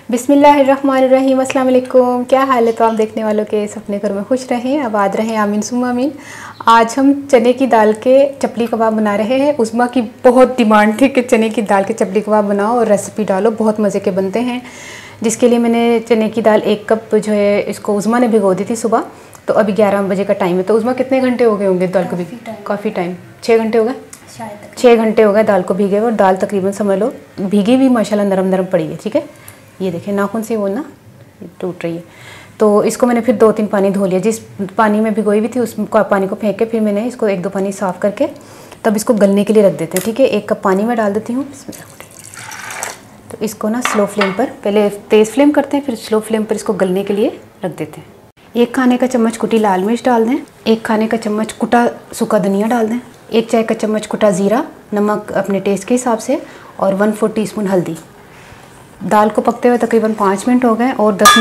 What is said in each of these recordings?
बिस्मिल्लाहिर्रहमानिर्रहीम, अस्सलाम वालेकुम। क्या हाल है? तो आप देखने वालों के सपने घर में खुश रहें, आबाद रहें, आमीन सुम्मा आमीन। आज हम चने की दाल के चपली कबाब बना रहे हैं। उस्मा की बहुत डिमांड थी कि चने की दाल के चपली कबाब बनाओ और रेसिपी डालो, बहुत मज़े के बनते हैं। जिसके लिए मैंने चने की दाल 1 कप जो है इसको उस्मा ने भिगो दी थी सुबह। तो अभी 11 बजे का टाइम है। तो उस्मा कितने घंटे हो गए होंगे दाल को भिगे? काफ़ी टाइम, 6 घंटे हो गए शायद। 6 घंटे हो गए दाल को भीगे और दाल तकरीबन समझ लो भीगी भी माशाल्लाह नरम नरम पड़ी है। ठीक है, ये देखें नाखून से वो ना टूट रही है। तो इसको मैंने फिर 2-3 पानी धो लिया। जिस पानी में भिगोई हुई थी उस पानी को फेंक के फिर मैंने इसको 1-2 पानी साफ़ करके तब इसको गलने के लिए रख देते हैं। ठीक है, 1 कप पानी में डाल देती हूँ। तो इसको ना स्लो फ्लेम पर, पहले तेज़ फ्लेम करते हैं फिर स्लो फ्लेम पर इसको गलने के लिए रख देते हैं। 1 खाने का चम्मच कुटी लाल मिर्च डाल दें, 1 खाने का चम्मच कुटा सूखा धनिया डाल दें, 1 चाय का चम्मच कुटा ज़ीरा, नमक अपने टेस्ट के हिसाब से और 1/4 टीस्पून हल्दी। दाल को पकते हुए तकरीबन 5 मिनट हो गए और 10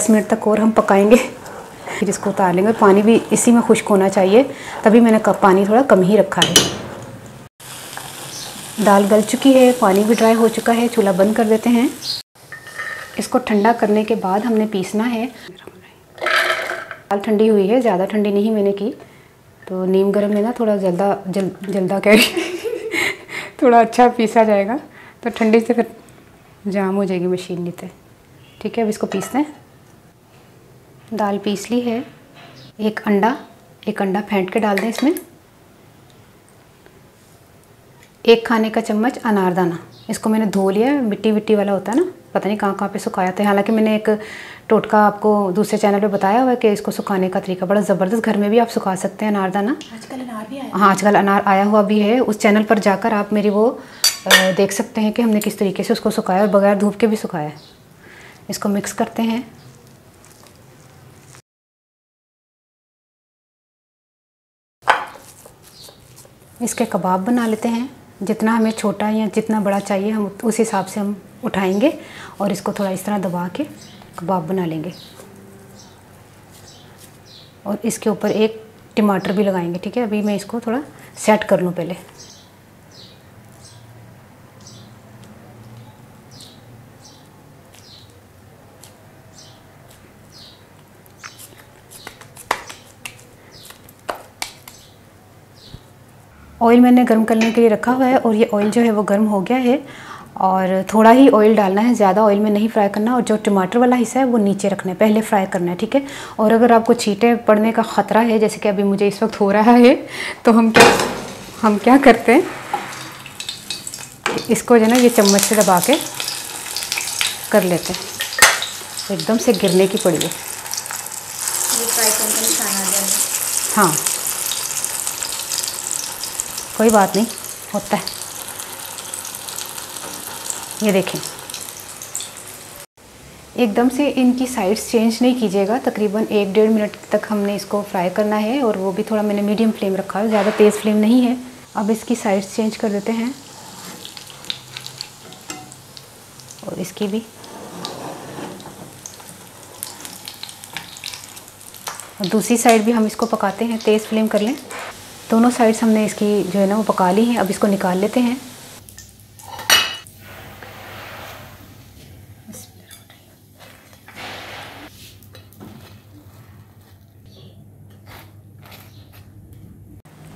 मिनट तक और हम पकाएंगे। फिर इसको उतार लेंगे। पानी भी इसी में खुश्क होना चाहिए, तभी मैंने पानी थोड़ा कम ही रखा है। दाल गल चुकी है, पानी भी ड्राई हो चुका है। चूल्हा बंद कर देते हैं। इसको ठंडा करने के बाद हमने पीसना है। दाल ठंडी हुई है, ज़्यादा ठंडी नहीं मैंने की। तो नीम गर्म में ना थोड़ा जल्दा थोड़ा अच्छा पीसा जाएगा। तो ठंडी से फिर जाम हो जाएगी मशीन नीचे। ठीक है, अब इसको पीसते हैं। दाल पीस ली है। एक अंडा फेंट के डाल दें इसमें। 1 खाने का चम्मच अनारदाना, इसको मैंने धो लिया है। मिट्टी वाला होता है ना, पता नहीं कहाँ पे सुखाया था। हालांकि मैंने एक टोटका आपको दूसरे चैनल पे बताया हुआ है कि इसको सुखाने का तरीका बड़ा ज़बरदस्त, घर में भी आप सुखा सकते हैं अनारदाना। आजकल अनार भी आया। हाँ, आजकल अनार आया हुआ भी है। उस चैनल पर जाकर आप मेरी वो देख सकते हैं कि हमने किस तरीके से उसको सुखाया और बगैर धूप के भी सुखाया है। इसको मिक्स करते हैं। इसके कबाब बना लेते हैं। जितना हमें छोटा या जितना बड़ा चाहिए हम उस हिसाब से हम उठाएंगे और इसको थोड़ा इस तरह दबा के कबाब बना लेंगे। और इसके ऊपर 1 टमाटर भी लगाएंगे। ठीक है, अभी मैं इसको थोड़ा सेट कर लूँ पहले। ऑयल मैंने गर्म करने के लिए रखा हुआ है और ये ऑयल जो है वो गर्म हो गया है। और थोड़ा ही ऑयल डालना है, ज़्यादा ऑयल में नहीं फ्राई करना। और जो टमाटर वाला हिस्सा है वो नीचे रखना है, पहले फ्राई करना है। ठीक है, और अगर आपको छींटे पड़ने का ख़तरा है जैसे कि अभी मुझे इस वक्त हो रहा है, तो हम क्या करते हैं, इसको जो है ना ये चम्मच से दबा के कर लेते हैं। एकदम से गिरने की पड़ी है। ये फ्राई करने का निशान आ गया। हाँ, कोई बात नहीं, होता है। ये देखें, एकदम से इनकी साइड्स चेंज नहीं कीजिएगा। तकरीबन 1-1.5 मिनट तक हमने इसको फ्राई करना है और वो भी थोड़ा मैंने मीडियम फ्लेम रखा है, ज़्यादा तेज़ फ्लेम नहीं है। अब इसकी साइड्स चेंज कर देते हैं और इसकी भी। और दूसरी साइड भी हम इसको पकाते हैं, तेज़ फ्लेम कर लें। दोनों साइड्स हमने इसकी जो है ना वो पका ली हैं। अब इसको निकाल लेते हैं।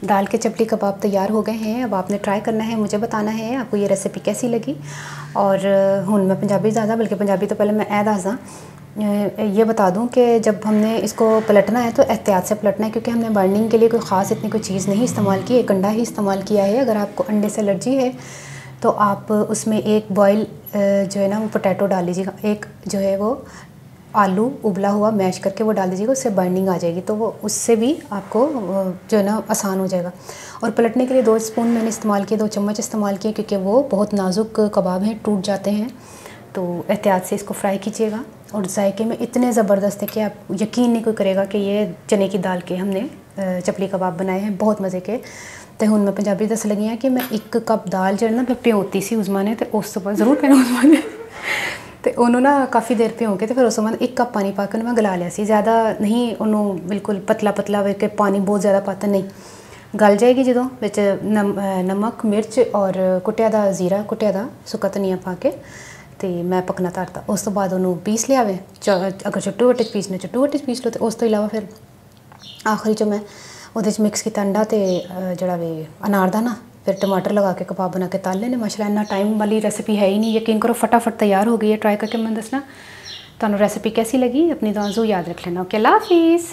दाल के चपली कबाब तैयार हो गए हैं। अब आपने ट्राई करना है, मुझे बताना है आपको ये रेसिपी कैसी लगी। और हुन मैं पंजाबी ज़्यादा, बल्कि पंजाबी तो पहले मैं ऐ दसदा। ये बता दूं कि जब हमने इसको पलटना है तो एहतियात से पलटना है, क्योंकि हमने बाइंडिंग के लिए कोई ख़ास इतनी कोई चीज़ नहीं इस्तेमाल की, 1 अंडा ही इस्तेमाल किया है। अगर आपको अंडे से एलर्जी है तो आप उसमें 1 बॉयल जो है ना वो पोटैटो डाल लीजिएगा, 1 जो है वो आलू उबला हुआ मैश करके वो डाल दीजिएगा, उससे बाइंडिंग आ जाएगी। तो वो उससे भी आपको जो है ना आसान हो जाएगा। और पलटने के लिए 2 स्पून मैंने इस्तेमाल किए, 2 चम्मच इस्तेमाल किए, क्योंकि वो बहुत नाजुक कबाब हैं, टूट जाते हैं। तो एहतियात से इसको फ्राई कीजिएगा। और जायके में इतने ज़बरदस्त है कि आप यकीन नहीं कोई करेगा कि ये चने की दाल के हमने चपली कबाब बनाए हैं, बहुत मज़े के। तो हुन मैं पंजाबी दस लगी हैं कि मैं 1 कप दाल जो है ना भ्योती सी उस्मा ने, तो उस तो बाद ज़रूर पहना उस्मा ने तो उन्होंने ना काफ़ी देर भ्यों के तो फिर उस बाद 1 कप पानी पा के मैं गला लिया सी। ज़्यादा नहीं उन्होंने बिल्कुल पतला वे के पानी बहुत ज़्यादा पाता नहीं। गल जाएगी जो नमक मिर्च और कुटिया दा ज़ीरा, कुटिया दा सुक्का धनिया पा के तो मैं पकना धरता। उस तो बाद उन्होंने पीस लिया वे, अगर चुट्टू वट्टे पीसने चुट्टू वट्टे पीस लो। तो उस तो इलावा फिर आखिरी च मैं वो मिक्स किया अंडा तो जड़ा वे अनारदाना, फिर टमाटर लगा के कबाब बना के तल लेने। माशाल्लाह इन्ना टाइम वाली रेसिपी है ही नहीं, यकीन करो फटाफट तैयार हो गई है। ट्राई करके मैं दसना तुहानू रेसिपी कैसी लगी। अपनी दुआ याद रख लेना। ओके, अल्लाह हाफिज़।